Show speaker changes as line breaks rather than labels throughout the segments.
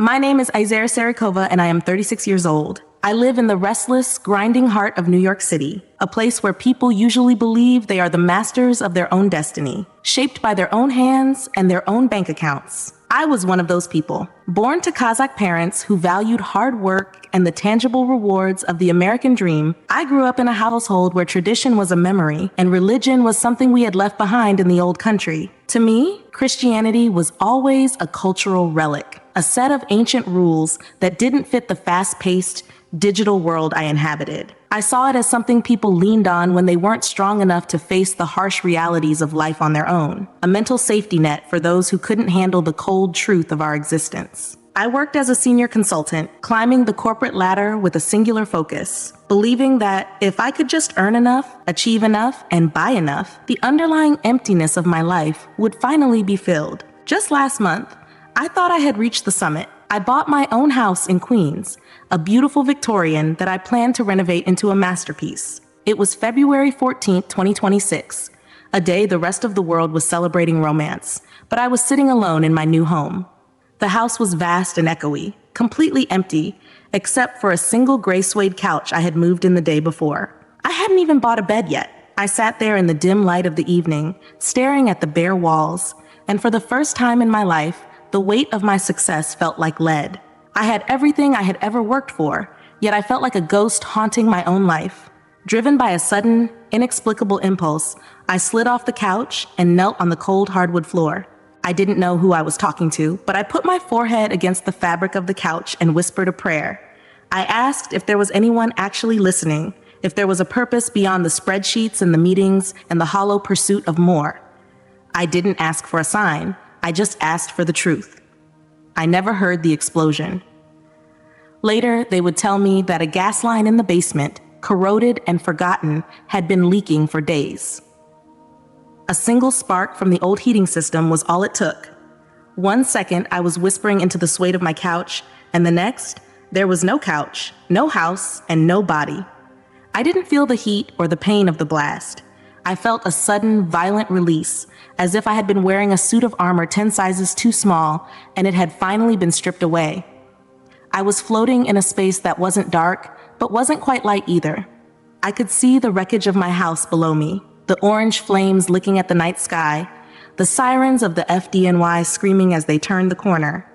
My name is Isaiah Sarikova, and I am 36 years old. I live in the restless, grinding heart of New York City, a place where people usually believe they are the masters of their own destiny, shaped by their own hands and their own bank accounts. I was one of those people, born to Kazakh parents who valued hard work and the tangible rewards of the American dream. I grew up in a household where tradition was a memory and religion was something we had left behind in the old country. To me, Christianity was always a cultural relic, a set of ancient rules that didn't fit the fast-paced, digital world I inhabited. I saw it as something people leaned on when they weren't strong enough to face the harsh realities of life on their own, a mental safety net for those who couldn't handle the cold truth of our existence. I worked as a senior consultant, climbing the corporate ladder with a singular focus, believing that if I could just earn enough, achieve enough, and buy enough, the underlying emptiness of my life would finally be filled. Just last month, I thought I had reached the summit. I bought my own house in Queens, a beautiful Victorian that I planned to renovate into a masterpiece. It was February 14th, 2026, a day the rest of the world was celebrating romance, but I was sitting alone in my new home. The house was vast and echoey, completely empty, except for a single gray suede couch I had moved in the day before. I hadn't even bought a bed yet. I sat there in the dim light of the evening, staring at the bare walls, and for the first time in my life, the weight of my success felt like lead. I had everything I had ever worked for, yet I felt like a ghost haunting my own life. Driven by a sudden, inexplicable impulse, I slid off the couch and knelt on the cold hardwood floor. I didn't know who I was talking to, but I put my forehead against the fabric of the couch and whispered a prayer. I asked if there was anyone actually listening, if there was a purpose beyond the spreadsheets and the meetings and the hollow pursuit of more. I didn't ask for a sign. I just asked for the truth. I never heard the explosion. Later, they would tell me that a gas line in the basement, corroded and forgotten, had been leaking for days. A single spark from the old heating system was all it took. 1 second, I was whispering into the suede of my couch, and the next, there was no couch, no house, and no body. I didn't feel the heat or the pain of the blast. I felt a sudden, violent release, as if I had been wearing a suit of armor 10 sizes too small, and it had finally been stripped away. I was floating in a space that wasn't dark, but wasn't quite light either. I could see the wreckage of my house below me, the orange flames licking at the night sky, the sirens of the FDNY screaming as they turned the corner.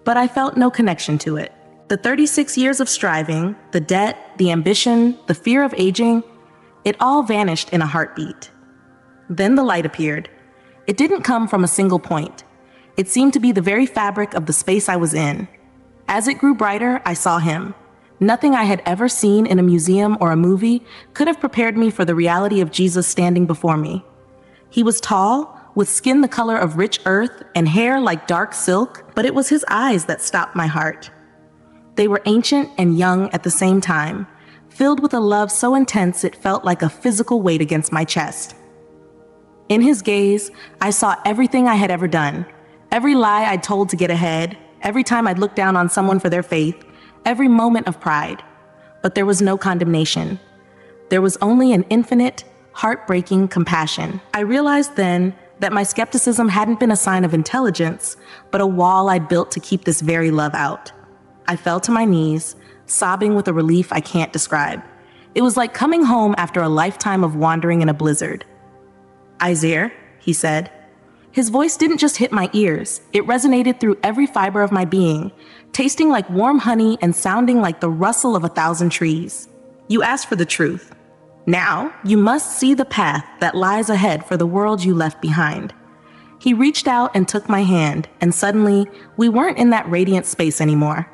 But I felt no connection to it. The 36 years of striving, the debt, the ambition, the fear of aging, it all vanished in a heartbeat. Then the light appeared. It didn't come from a single point. It seemed to be the very fabric of the space I was in. As it grew brighter, I saw him. Nothing I had ever seen in a museum or a movie could have prepared me for the reality of Jesus standing before me. He was tall, with skin the color of rich earth and hair like dark silk, but it was his eyes that stopped my heart. They were ancient and young at the same time, filled with a love so intense it felt like a physical weight against my chest. In his gaze, I saw everything I had ever done, every lie I'd told to get ahead, every time I'd looked down on someone for their faith, every moment of pride. But there was no condemnation. There was only an infinite, heartbreaking compassion. I realized then that my skepticism hadn't been a sign of intelligence, but a wall I'd built to keep this very love out. I fell to my knees, sobbing with a relief I can't describe. It was like coming home after a lifetime of wandering in a blizzard. "Isaiah," he said. His voice didn't just hit my ears, it resonated through every fiber of my being, tasting like warm honey and sounding like the rustle of 1,000 trees. "You asked for the truth. Now, you must see the path that lies ahead for the world you left behind." He reached out and took my hand, and suddenly, we weren't in that radiant space anymore.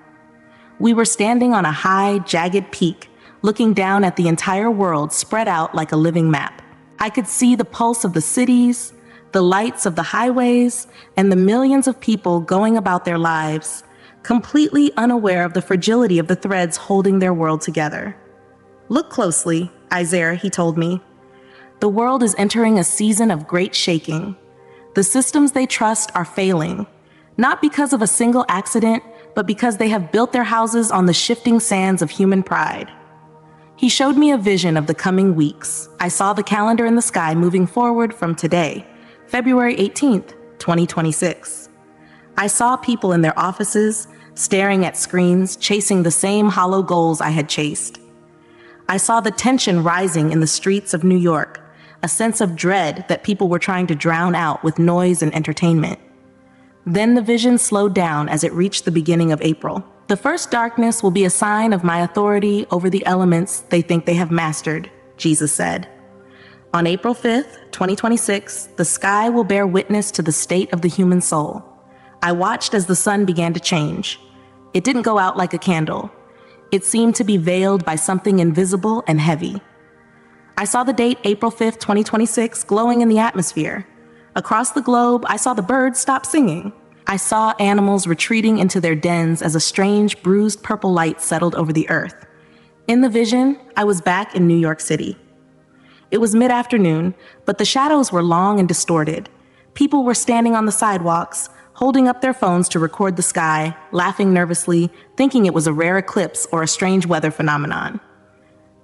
We were standing on a high, jagged peak, looking down at the entire world spread out like a living map. I could see the pulse of the cities, the lights of the highways, and the millions of people going about their lives, completely unaware of the fragility of the threads holding their world together. "Look closely, Isaiah," he told me. "The world is entering a season of great shaking. The systems they trust are failing, not because of a single accident, but because they have built their houses on the shifting sands of human pride." He showed me a vision of the coming weeks. I saw the calendar in the sky moving forward from today, February 18th, 2026. I saw people in their offices, staring at screens, chasing the same hollow goals I had chased. I saw the tension rising in the streets of New York, a sense of dread that people were trying to drown out with noise and entertainment. Then the vision slowed down as it reached the beginning of April. The first darkness will be a sign of my authority over the elements they think they have mastered, Jesus said. On April 5th, 2026, the sky will bear witness to the state of the human soul. I watched as the sun began to change. It didn't go out like a candle. It seemed to be veiled by something invisible and heavy. I saw the date April 5th, 2026 glowing in the atmosphere. Across the globe, I saw the birds stop singing. I saw animals retreating into their dens as a strange, bruised purple light settled over the earth. In the vision, I was back in New York City. It was mid-afternoon, but the shadows were long and distorted. People were standing on the sidewalks, holding up their phones to record the sky, laughing nervously, thinking it was a rare eclipse or a strange weather phenomenon.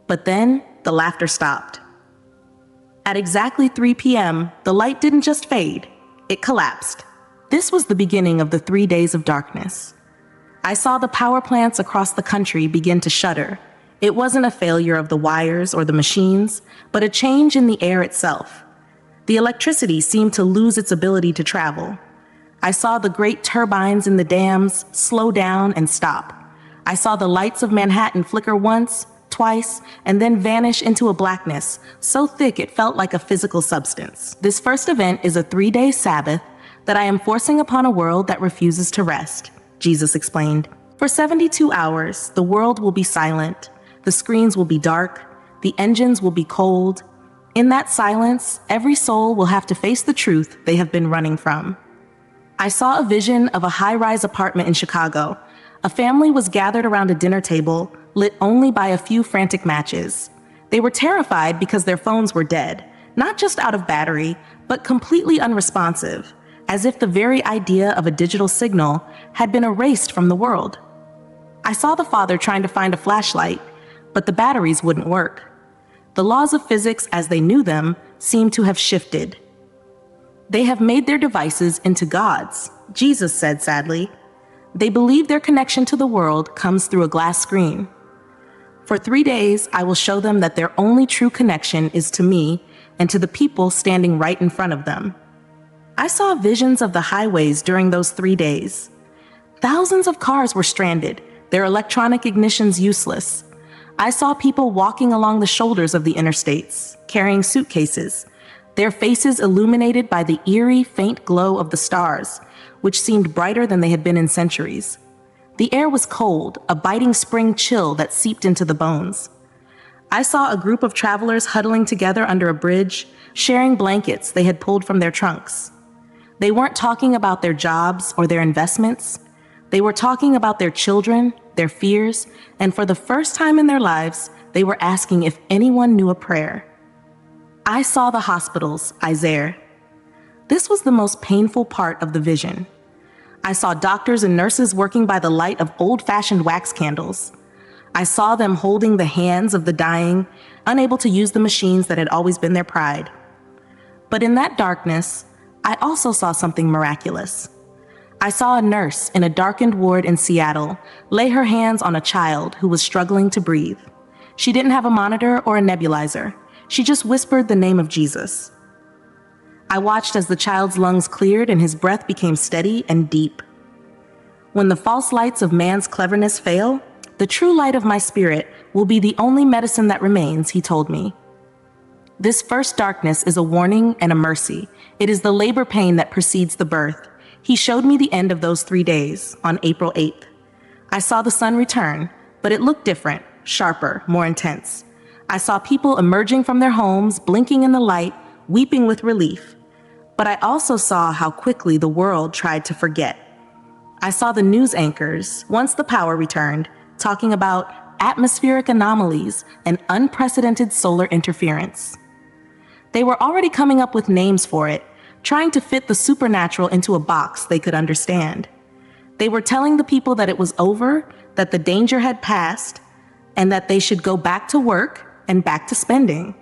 But then, the laughter stopped. At exactly 3 p.m., the light didn't just fade, it collapsed. This was the beginning of the 3 days of darkness. I saw the power plants across the country begin to shudder. It wasn't a failure of the wires or the machines, but a change in the air itself. The electricity seemed to lose its ability to travel. I saw the great turbines in the dams slow down and stop. I saw the lights of Manhattan flicker once, twice, and then vanish into a blackness so thick it felt like a physical substance. This first event is a 3-day Sabbath that I am forcing upon a world that refuses to rest, Jesus explained. For 72 hours, the world will be silent, the screens will be dark, the engines will be cold. In that silence, every soul will have to face the truth they have been running from. I saw a vision of a high-rise apartment in Chicago. A family was gathered around a dinner table, lit only by a few frantic matches. They were terrified because their phones were dead, not just out of battery, but completely unresponsive, as if the very idea of a digital signal had been erased from the world. I saw the father trying to find a flashlight, but the batteries wouldn't work. The laws of physics as they knew them seemed to have shifted. They have made their devices into gods, Jesus said sadly. They believe their connection to the world comes through a glass screen. For 3 days, I will show them that their only true connection is to me and to the people standing right in front of them. I saw visions of the highways during those 3 days. Thousands of cars were stranded, their electronic ignitions useless. I saw people walking along the shoulders of the interstates, carrying suitcases, their faces illuminated by the eerie, faint glow of the stars, which seemed brighter than they had been in centuries. The air was cold, a biting spring chill that seeped into the bones. I saw a group of travelers huddling together under a bridge, sharing blankets they had pulled from their trunks. They weren't talking about their jobs or their investments. They were talking about their children, their fears, and for the first time in their lives, they were asking if anyone knew a prayer. I saw the hospitals, Isaiah. This was the most painful part of the vision. I saw doctors and nurses working by the light of old-fashioned wax candles. I saw them holding the hands of the dying, unable to use the machines that had always been their pride. But in that darkness, I also saw something miraculous. I saw a nurse in a darkened ward in Seattle lay her hands on a child who was struggling to breathe. She didn't have a monitor or a nebulizer. She just whispered the name of Jesus. I watched as the child's lungs cleared and his breath became steady and deep. When the false lights of man's cleverness fail, the true light of my spirit will be the only medicine that remains, he told me. This first darkness is a warning and a mercy. It is the labor pain that precedes the birth. He showed me the end of those 3 days on April 8th. I saw the sun return, but it looked different, sharper, more intense. I saw people emerging from their homes, blinking in the light, weeping with relief. But I also saw how quickly the world tried to forget. I saw the news anchors, once the power returned, talking about atmospheric anomalies and unprecedented solar interference. They were already coming up with names for it, trying to fit the supernatural into a box they could understand. They were telling the people that it was over, that the danger had passed, and that they should go back to work and back to spending.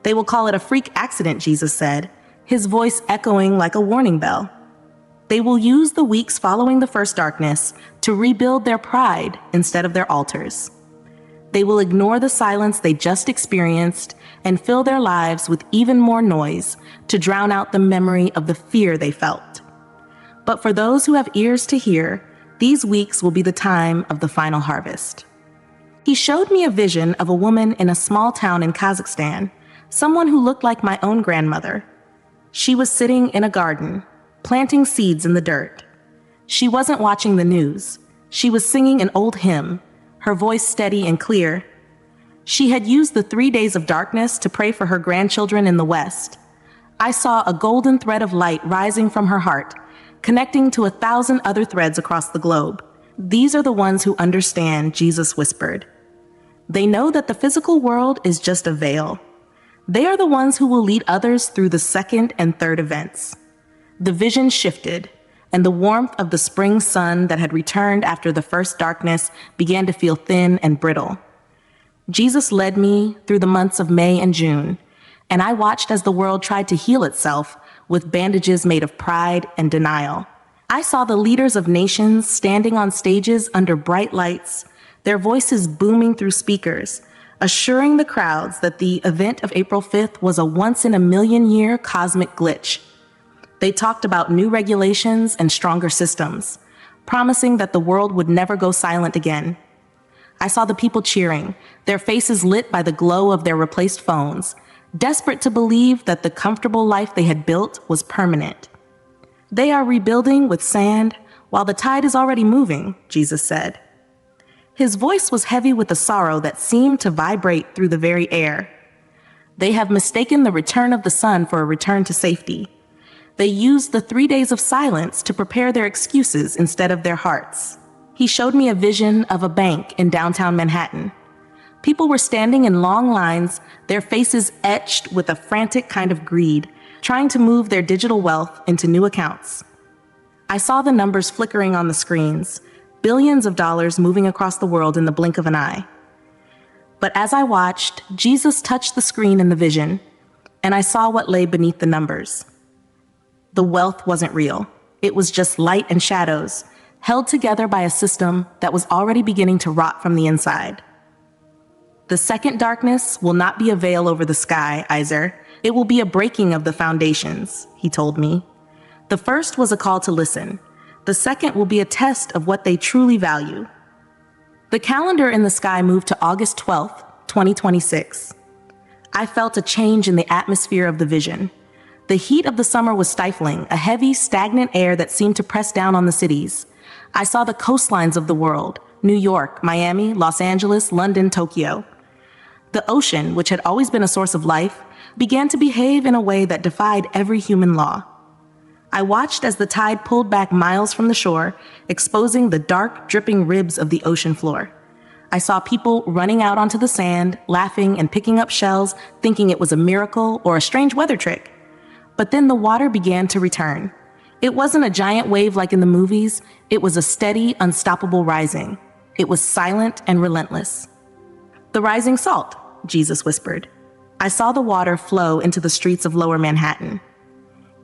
They will call it a freak accident, Jesus said, his voice echoing like a warning bell. They will use the weeks following the first darkness to rebuild their pride instead of their altars. They will ignore the silence they just experienced and fill their lives with even more noise to drown out the memory of the fear they felt. But for those who have ears to hear, these weeks will be the time of the final harvest. He showed me a vision of a woman in a small town in Kazakhstan, someone who looked like my own grandmother. She was sitting in a garden, planting seeds in the dirt. She wasn't watching the news. She was singing an old hymn, her voice steady and clear. She had used the 3 days of darkness to pray for her grandchildren in the West. I saw a golden thread of light rising from her heart, connecting to 1,000 other threads across the globe. These are the ones who understand, Jesus whispered. They know that the physical world is just a veil. They are the ones who will lead others through the second and third events. The vision shifted, and the warmth of the spring sun that had returned after the first darkness began to feel thin and brittle. Jesus led me through the months of May and June, and I watched as the world tried to heal itself with bandages made of pride and denial. I saw the leaders of nations standing on stages under bright lights, their voices booming through speakers, assuring the crowds that the event of April 5th was a once-in-a-million-year cosmic glitch. They talked about new regulations and stronger systems, promising that the world would never go silent again. I saw the people cheering, their faces lit by the glow of their replaced phones, desperate to believe that the comfortable life they had built was permanent. They are rebuilding with sand while the tide is already moving, Jesus said. His voice was heavy with a sorrow that seemed to vibrate through the very air. They have mistaken the return of the sun for a return to safety. They used the 3 days of silence to prepare their excuses instead of their hearts. He showed me a vision of a bank in downtown Manhattan. People were standing in long lines, their faces etched with a frantic kind of greed, trying to move their digital wealth into new accounts. I saw the numbers flickering on the screens, billions of dollars moving across the world in the blink of an eye. But as I watched, Jesus touched the screen in the vision, and I saw what lay beneath the numbers. The wealth wasn't real. It was just light and shadows, held together by a system that was already beginning to rot from the inside. The second darkness will not be a veil over the sky, Iser. It will be a breaking of the foundations, he told me. The first was a call to listen. The second will be a test of what they truly value. The calendar in the sky moved to August 12th, 2026. I felt a change in the atmosphere of the vision. The heat of the summer was stifling, a heavy, stagnant air that seemed to press down on the cities. I saw the coastlines of the world, New York, Miami, Los Angeles, London, Tokyo. The ocean, which had always been a source of life, began to behave in a way that defied every human law. I watched as the tide pulled back miles from the shore, exposing the dark, dripping ribs of the ocean floor. I saw people running out onto the sand, laughing and picking up shells, thinking it was a miracle or a strange weather trick. But then the water began to return. It wasn't a giant wave like in the movies. It was a steady, unstoppable rising. It was silent and relentless. The rising salt, Jesus whispered. I saw the water flow into the streets of Lower Manhattan.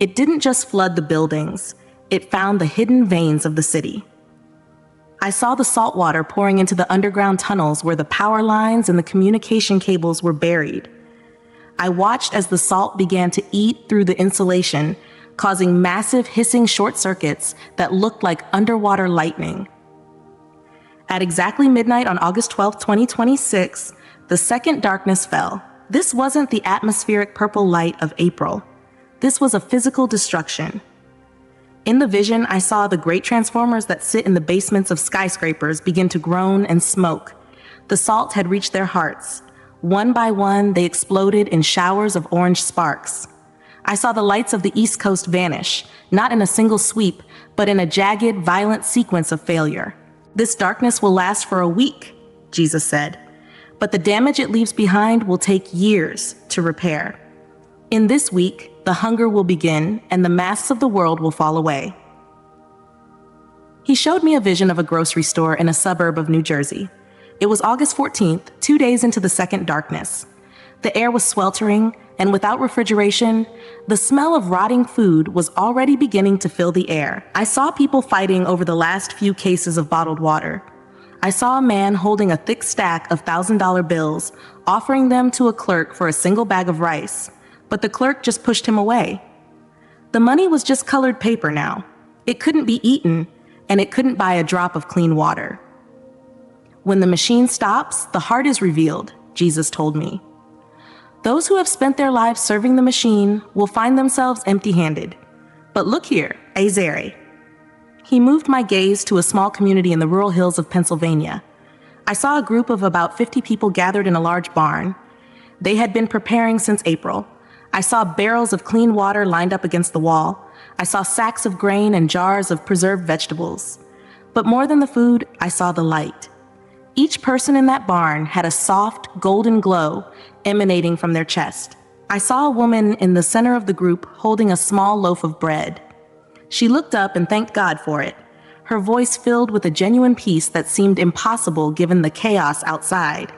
It didn't just flood the buildings. It found the hidden veins of the city. I saw the salt water pouring into the underground tunnels where the power lines and the communication cables were buried. I watched as the salt began to eat through the insulation, causing massive hissing short circuits that looked like underwater lightning. At exactly midnight on August 12, 2026, the second darkness fell. This wasn't the atmospheric purple light of April. This was a physical destruction. In the vision, I saw the great transformers that sit in the basements of skyscrapers begin to groan and smoke. The salt had reached their hearts. One by one, they exploded in showers of orange sparks. I saw the lights of the East Coast vanish, not in a single sweep, but in a jagged, violent sequence of failure. This darkness will last for a week, Jesus said, but the damage it leaves behind will take years to repair. In this week, the hunger will begin and the masks of the world will fall away. He showed me a vision of a grocery store in a suburb of New Jersey. It was August 14th, 2 days into the second darkness. The air was sweltering, and without refrigeration, the smell of rotting food was already beginning to fill the air. I saw people fighting over the last few cases of bottled water. I saw a man holding a thick stack of $1,000 bills, offering them to a clerk for a single bag of rice, but the clerk just pushed him away. The money was just colored paper now. It couldn't be eaten, and it couldn't buy a drop of clean water. When the machine stops, the heart is revealed, Jesus told me. Those who have spent their lives serving the machine will find themselves empty-handed. But look here, Azere. He moved my gaze to a small community in the rural hills of Pennsylvania. I saw a group of about 50 people gathered in a large barn. They had been preparing since April. I saw barrels of clean water lined up against the wall. I saw sacks of grain and jars of preserved vegetables. But more than the food, I saw the light. Each person in that barn had a soft, golden glow emanating from their chest. I saw a woman in the center of the group holding a small loaf of bread. She looked up and thanked God for it, her voice filled with a genuine peace that seemed impossible given the chaos outside.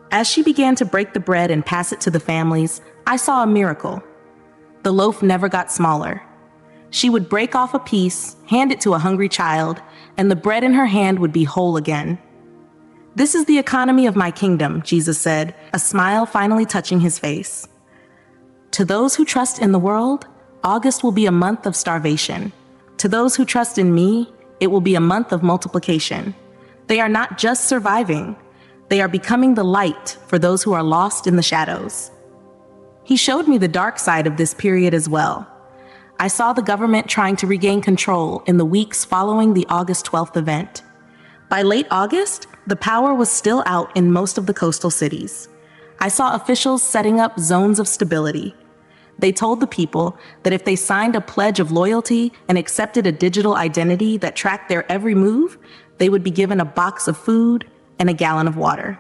As she began to break the bread and pass it to the families, I saw a miracle. The loaf never got smaller. She would break off a piece, hand it to a hungry child, and the bread in her hand would be whole again. This is the economy of my kingdom, Jesus said, a smile finally touching his face. To those who trust in the world, August will be a month of starvation. To those who trust in me, it will be a month of multiplication. They are not just surviving, they are becoming the light for those who are lost in the shadows. He showed me the dark side of this period as well. I saw the government trying to regain control in the weeks following the August 12th event. By late August, the power was still out in most of the coastal cities. I saw officials setting up zones of stability. They told the people that if they signed a pledge of loyalty and accepted a digital identity that tracked their every move, they would be given a box of food and a gallon of water.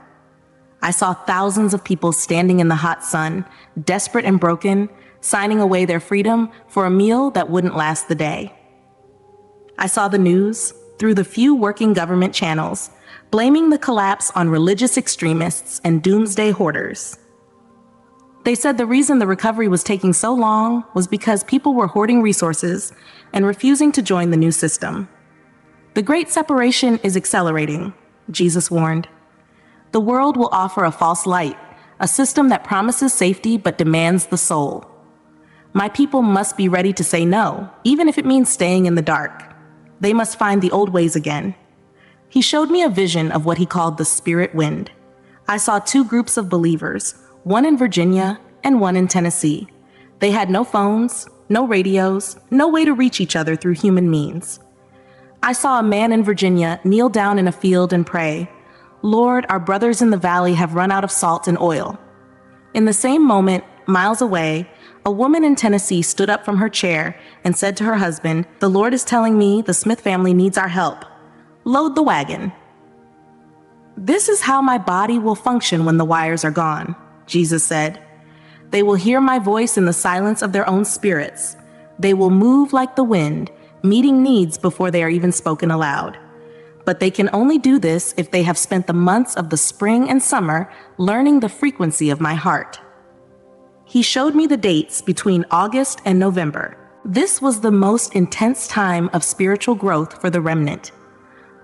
I saw thousands of people standing in the hot sun, desperate and broken, signing away their freedom for a meal that wouldn't last the day. I saw the news, through the few working government channels, blaming the collapse on religious extremists and doomsday hoarders. They said the reason the recovery was taking so long was because people were hoarding resources and refusing to join the new system. The Great Separation is accelerating, Jesus warned. The world will offer a false light, a system that promises safety but demands the soul. My people must be ready to say no, even if it means staying in the dark. They must find the old ways again. He showed me a vision of what he called the spirit wind. I saw two groups of believers, one in Virginia and one in Tennessee. They had no phones, no radios, no way to reach each other through human means. I saw a man in Virginia kneel down in a field and pray, "Lord, our brothers in the valley have run out of salt and oil." In the same moment, miles away, a woman in Tennessee stood up from her chair and said to her husband, "The Lord is telling me the Smith family needs our help. Load the wagon." This is how my body will function when the wires are gone, Jesus said. They will hear my voice in the silence of their own spirits. They will move like the wind, meeting needs before they are even spoken aloud. But they can only do this if they have spent the months of the spring and summer learning the frequency of my heart. He showed me the dates between August and November. This was the most intense time of spiritual growth for the remnant.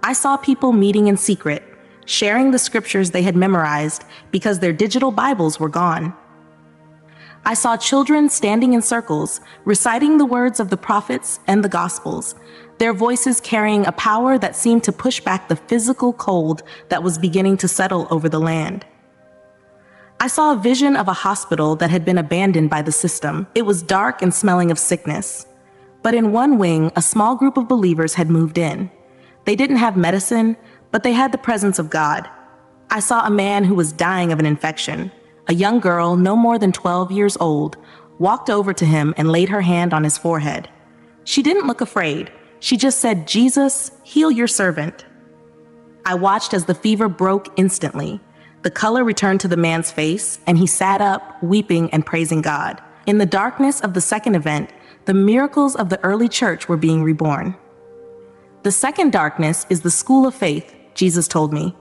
I saw people meeting in secret, sharing the scriptures they had memorized because their digital Bibles were gone. I saw children standing in circles, reciting the words of the prophets and the Gospels, their voices carrying a power that seemed to push back the physical cold that was beginning to settle over the land. I saw a vision of a hospital that had been abandoned by the system. It was dark and smelling of sickness. But in one wing, a small group of believers had moved in. They didn't have medicine, but they had the presence of God. I saw a man who was dying of an infection. A young girl, no more than 12 years old, walked over to him and laid her hand on his forehead. She didn't look afraid. She just said, "Jesus, heal your servant." I watched as the fever broke instantly. The color returned to the man's face, and he sat up, weeping and praising God. In the darkness of the second event, the miracles of the early church were being reborn. The second darkness is the school of faith, Jesus told me.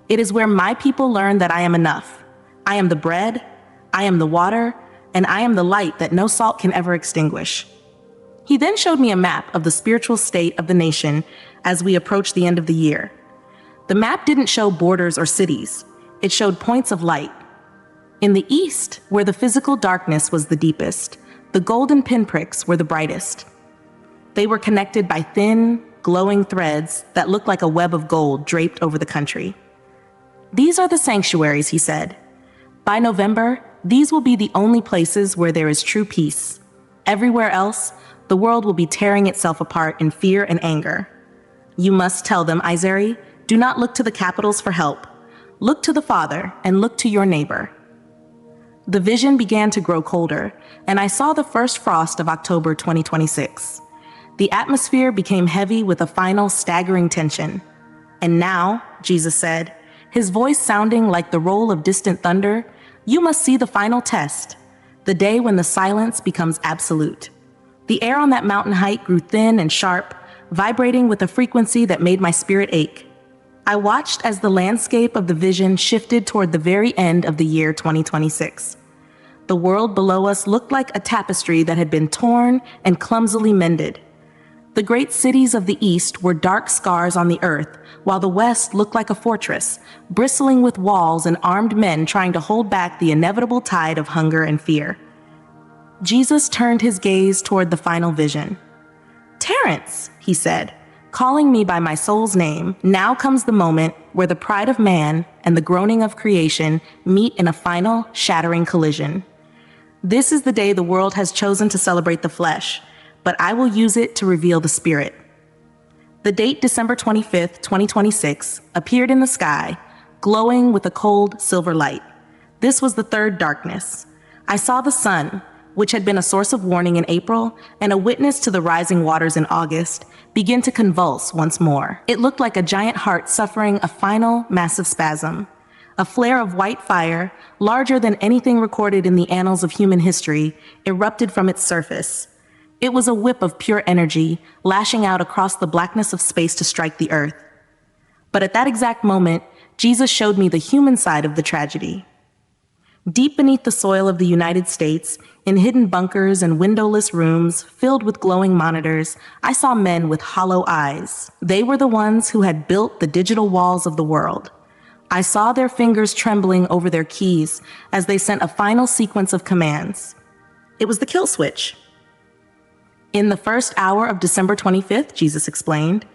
It is where my people learn that I am enough. I am the bread, I am the water, and I am the light that no salt can ever extinguish. He then showed me a map of the spiritual state of the nation as we approach the end of the year. The map didn't show borders or cities. It showed points of light. In the east, where the physical darkness was the deepest, the golden pinpricks were the brightest. They were connected by thin, glowing threads that looked like a web of gold draped over the country. These are the sanctuaries, he said. By November, these will be the only places where there is true peace. Everywhere else, the world will be tearing itself apart in fear and anger. You must tell them, Izeri, do not look to the capitals for help. Look to the Father and look to your neighbor. The vision began to grow colder, and I saw the first frost of October 2026. The atmosphere became heavy with a final staggering tension. And now, Jesus said, his voice sounding like the roll of distant thunder, you must see the final test, the day when the silence becomes absolute. The air on that mountain height grew thin and sharp, vibrating with a frequency that made my spirit ache. I watched as the landscape of the vision shifted toward the very end of the year 2026. The world below us looked like a tapestry that had been torn and clumsily mended. The great cities of the east were dark scars on the earth, while the west looked like a fortress, bristling with walls and armed men trying to hold back the inevitable tide of hunger and fear. Jesus turned his gaze toward the final vision. Terence, he said, calling me by my soul's name, now comes the moment where the pride of man and the groaning of creation meet in a final, shattering collision. This is the day the world has chosen to celebrate the flesh, but I will use it to reveal the spirit. The date December 25th, 2026, appeared in the sky, glowing with a cold silver light. This was the third darkness. I saw the sun, which had been a source of warning in April and a witness to the rising waters in August, begin to convulse once more. It looked like a giant heart suffering a final, massive spasm. A flare of white fire, larger than anything recorded in the annals of human history, erupted from its surface. It was a whip of pure energy, lashing out across the blackness of space to strike the earth. But at that exact moment, Jesus showed me the human side of the tragedy. Deep beneath the soil of the United States, in hidden bunkers and windowless rooms filled with glowing monitors, I saw men with hollow eyes. They were the ones who had built the digital walls of the world. I saw their fingers trembling over their keys as they sent a final sequence of commands. It was the kill switch. In the first hour of December 25th, Jesus explained,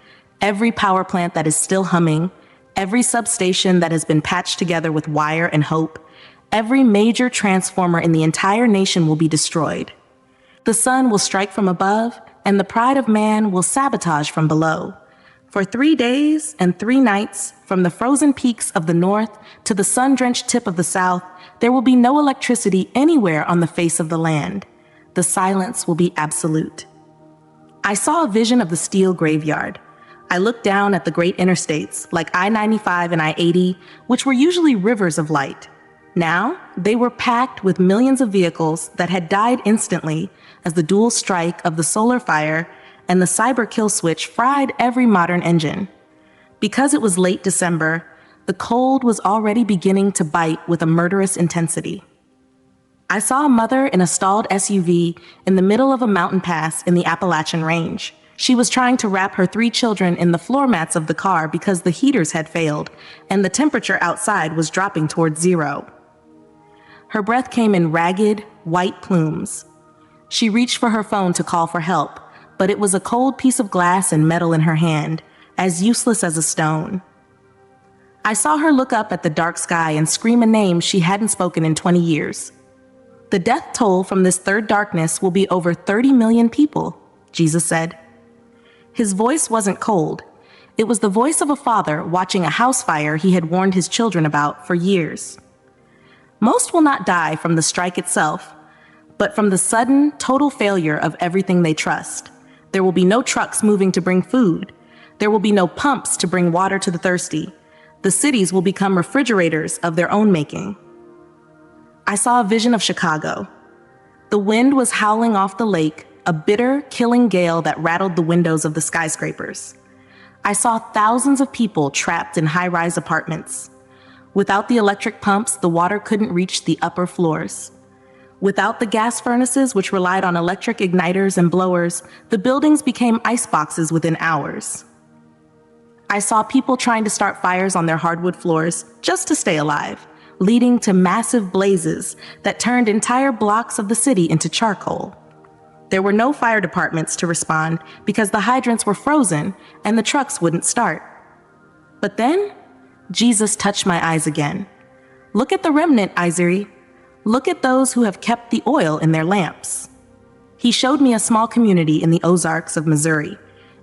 every power plant that is still humming, every substation that has been patched together with wire and hope, every major transformer in the entire nation will be destroyed. The sun will strike from above, and the pride of man will sabotage from below. For 3 days and 3 nights, from the frozen peaks of the north to the sun-drenched tip of the south, there will be no electricity anywhere on the face of the land. The silence will be absolute. I saw a vision of the steel graveyard. I looked down at the great interstates, like I-95 and I-80, which were usually rivers of light. Now, they were packed with millions of vehicles that had died instantly as the dual strike of the solar fire and the cyber kill switch fried every modern engine. Because it was late December, the cold was already beginning to bite with a murderous intensity. I saw a mother in a stalled SUV in the middle of a mountain pass in the Appalachian Range. She was trying to wrap her 3 children in the floor mats of the car because the heaters had failed and the temperature outside was dropping towards 0. Her breath came in ragged, white plumes. She reached for her phone to call for help, but it was a cold piece of glass and metal in her hand, as useless as a stone. I saw her look up at the dark sky and scream a name she hadn't spoken in 20 years. The death toll from this third darkness will be over 30 million people, Jesus said. His voice wasn't cold. It was the voice of a father watching a house fire he had warned his children about for years. Most will not die from the strike itself, but from the sudden, total failure of everything they trust. There will be no trucks moving to bring food. There will be no pumps to bring water to the thirsty. The cities will become refrigerators of their own making. I saw a vision of Chicago. The wind was howling off the lake, a bitter, killing gale that rattled the windows of the skyscrapers. I saw thousands of people trapped in high-rise apartments. Without the electric pumps, the water couldn't reach the upper floors. Without the gas furnaces, which relied on electric igniters and blowers, the buildings became ice boxes within hours. I saw people trying to start fires on their hardwood floors just to stay alive, leading to massive blazes that turned entire blocks of the city into charcoal. There were no fire departments to respond because the hydrants were frozen and the trucks wouldn't start. But then, Jesus touched my eyes again. Look at the remnant, Isiri. Look at those who have kept the oil in their lamps. He showed me a small community in the Ozarks of Missouri.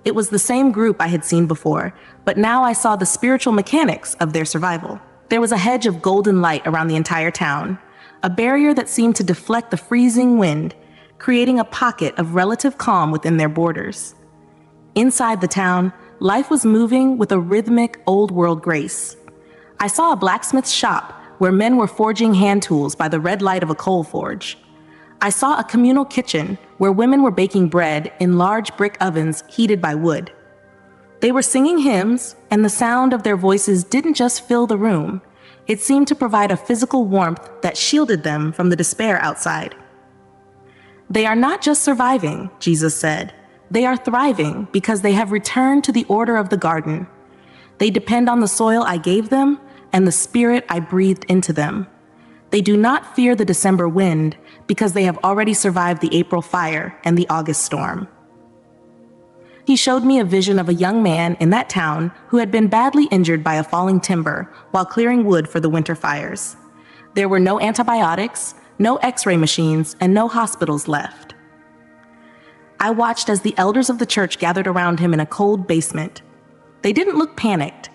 It was the same group I had seen before, but now I saw the spiritual mechanics of their survival. There was a hedge of golden light around the entire town, a barrier that seemed to deflect the freezing wind, creating a pocket of relative calm within their borders. Inside the town, life was moving with a rhythmic, old-world grace. I saw a blacksmith's shop where men were forging hand tools by the red light of a coal forge. I saw a communal kitchen where women were baking bread in large brick ovens heated by wood. They were singing hymns, and the sound of their voices didn't just fill the room. It seemed to provide a physical warmth that shielded them from the despair outside. They are not just surviving, Jesus said. They are thriving because they have returned to the order of the garden. They depend on the soil I gave them and the spirit I breathed into them. They do not fear the December wind because they have already survived the April fire and the August storm. He showed me a vision of a young man in that town who had been badly injured by a falling timber while clearing wood for the winter fires. There were no antibiotics, no X-ray machines, and no hospitals left. I watched as the elders of the church gathered around him in a cold basement. They didn't look panicked.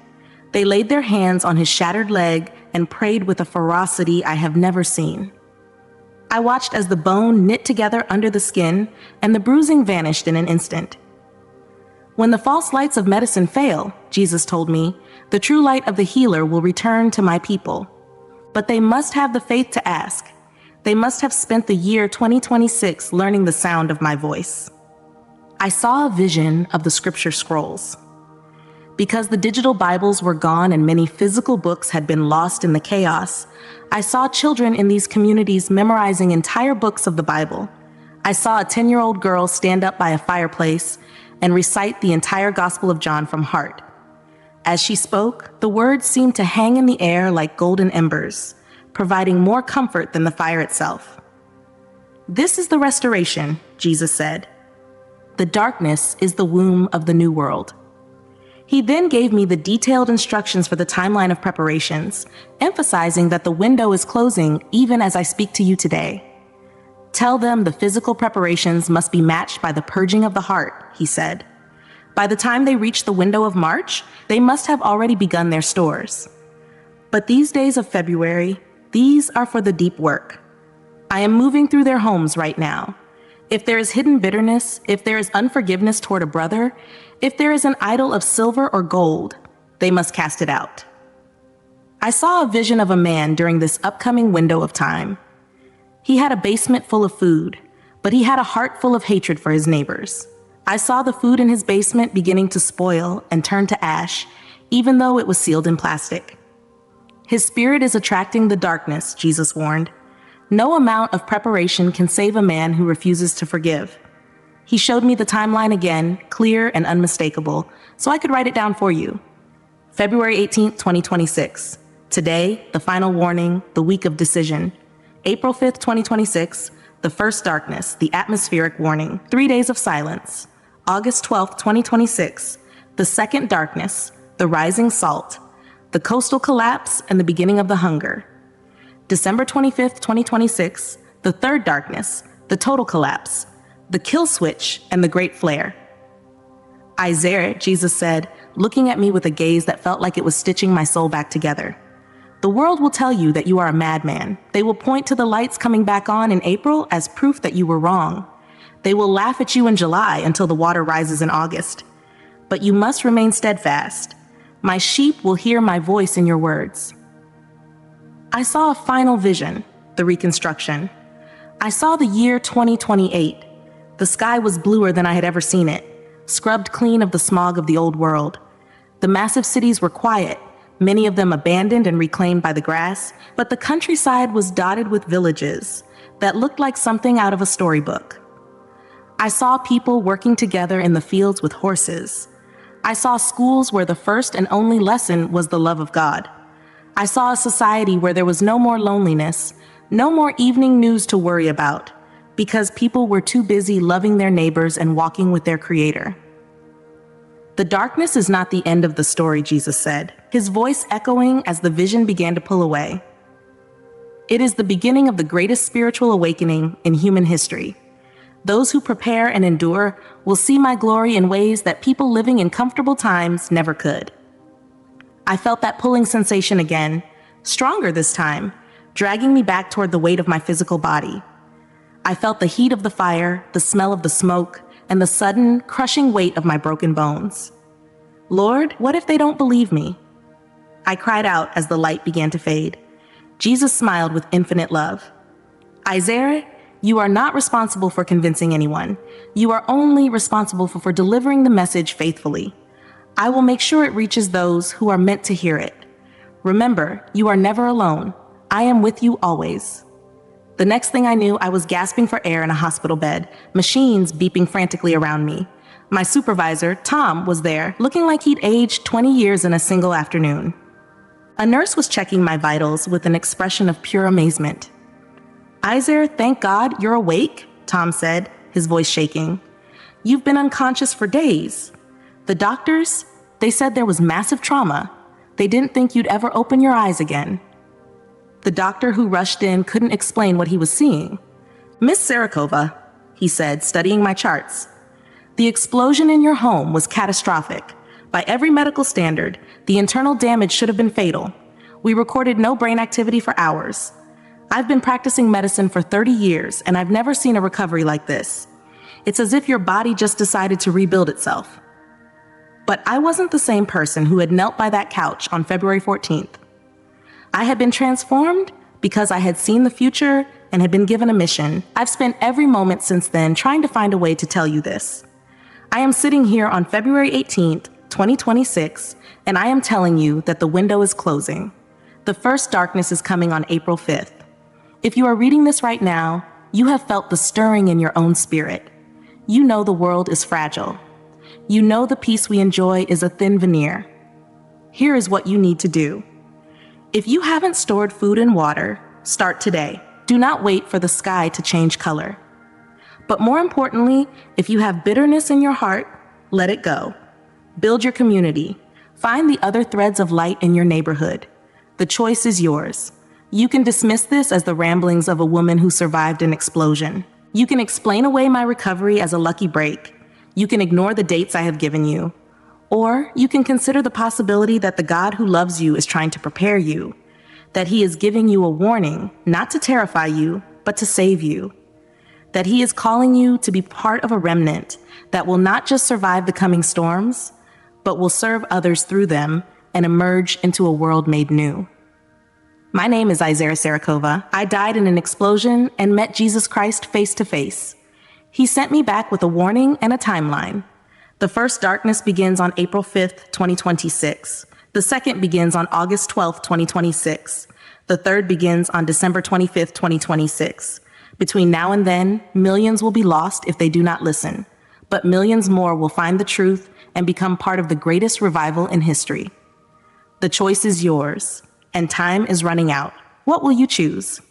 They laid their hands on his shattered leg and prayed with a ferocity I have never seen. I watched as the bone knit together under the skin and the bruising vanished in an instant. When the false lights of medicine fail, Jesus told me, the true light of the healer will return to my people. But they must have the faith to ask. They must have spent the year 2026 learning the sound of my voice. I saw a vision of the scripture scrolls. Because the digital Bibles were gone and many physical books had been lost in the chaos, I saw children in these communities memorizing entire books of the Bible. I saw a 10-year-old girl stand up by a fireplace and recite the entire Gospel of John from heart. As she spoke, the words seemed to hang in the air like golden embers, providing more comfort than the fire itself. This is the restoration, Jesus said. The darkness is the womb of the new world. He then gave me the detailed instructions for the timeline of preparations, emphasizing that the window is closing even as I speak to you today. Tell them the physical preparations must be matched by the purging of the heart, he said. By the time they reach the window of March, they must have already begun their stores. But these days of February, these are for the deep work. I am moving through their homes right now. If there is hidden bitterness, if there is unforgiveness toward a brother, if there is an idol of silver or gold, they must cast it out. I saw a vision of a man during this upcoming window of time. He had a basement full of food, but he had a heart full of hatred for his neighbors. I saw the food in his basement beginning to spoil and turn to ash, even though it was sealed in plastic. His spirit is attracting the darkness, Jesus warned. No amount of preparation can save a man who refuses to forgive. He showed me the timeline again, clear and unmistakable, so I could write it down for you. February 18th, 2026. Today, the final warning, the week of decision. April 5th, 2026, the first darkness, the atmospheric warning, 3 days of silence. August 12th, 2026, the second darkness, the rising salt, the coastal collapse and the beginning of the hunger. December 25th, 2026, the third darkness, the total collapse, the kill switch and the great flare. Isaiah, Jesus said, looking at me with a gaze that felt like it was stitching my soul back together. The world will tell you that you are a madman. They will point to the lights coming back on in April as proof that you were wrong. They will laugh at you in July until the water rises in August. But you must remain steadfast. My sheep will hear my voice in your words. I saw a final vision, the reconstruction. I saw the year 2028. The sky was bluer than I had ever seen it, scrubbed clean of the smog of the old world. The massive cities were quiet, many of them abandoned and reclaimed by the grass, but the countryside was dotted with villages that looked like something out of a storybook. I saw people working together in the fields with horses. I saw schools where the first and only lesson was the love of God. I saw a society where there was no more loneliness, no more evening news to worry about, because people were too busy loving their neighbors and walking with their Creator. The darkness is not the end of the story, Jesus said, his voice echoing as the vision began to pull away. It is the beginning of the greatest spiritual awakening in human history. Those who prepare and endure will see my glory in ways that people living in comfortable times never could. I felt that pulling sensation again, stronger this time, dragging me back toward the weight of my physical body. I felt the heat of the fire, the smell of the smoke, and the sudden, crushing weight of my broken bones. Lord, what if they don't believe me? I cried out as the light began to fade. Jesus smiled with infinite love. Isaiah, you are not responsible for convincing anyone. You are only responsible for delivering the message faithfully. I will make sure it reaches those who are meant to hear it. Remember, you are never alone. I am with you always. The next thing I knew, I was gasping for air in a hospital bed, machines beeping frantically around me. My supervisor, Tom, was there, looking like he'd aged 20 years in a single afternoon. A nurse was checking my vitals with an expression of pure amazement. Isaiah, thank God you're awake, Tom said, his voice shaking. You've been unconscious for days. The doctors, they said there was massive trauma. They didn't think you'd ever open your eyes again. The doctor who rushed in couldn't explain what he was seeing. Miss Sarakova, he said, studying my charts. The explosion in your home was catastrophic. By every medical standard, the internal damage should have been fatal. We recorded no brain activity for hours. I've been practicing medicine for 30 years, and I've never seen a recovery like this. It's as if your body just decided to rebuild itself. But I wasn't the same person who had knelt by that couch on February 14th. I had been transformed because I had seen the future and had been given a mission. I've spent every moment since then trying to find a way to tell you this. I am sitting here on February 18th, 2026, and I am telling you that the window is closing. The first darkness is coming on April 5th. If you are reading this right now, you have felt the stirring in your own spirit. You know the world is fragile. You know the peace we enjoy is a thin veneer. Here is what you need to do. If you haven't stored food and water, start today. Do not wait for the sky to change color. But more importantly, if you have bitterness in your heart, let it go. Build your community. Find the other threads of light in your neighborhood. The choice is yours. You can dismiss this as the ramblings of a woman who survived an explosion. You can explain away my recovery as a lucky break. You can ignore the dates I have given you. Or you can consider the possibility that the God who loves you is trying to prepare you, that he is giving you a warning, not to terrify you, but to save you, that he is calling you to be part of a remnant that will not just survive the coming storms, but will serve others through them and emerge into a world made new. My name is Isaiah Sarakova. I died in an explosion and met Jesus Christ face to face. He sent me back with a warning and a timeline. The first darkness begins on April 5th, 2026. The second begins on August 12th, 2026. The third begins on December 25th, 2026. Between now and then, millions will be lost if they do not listen, but millions more will find the truth and become part of the greatest revival in history. The choice is yours, and time is running out. What will you choose?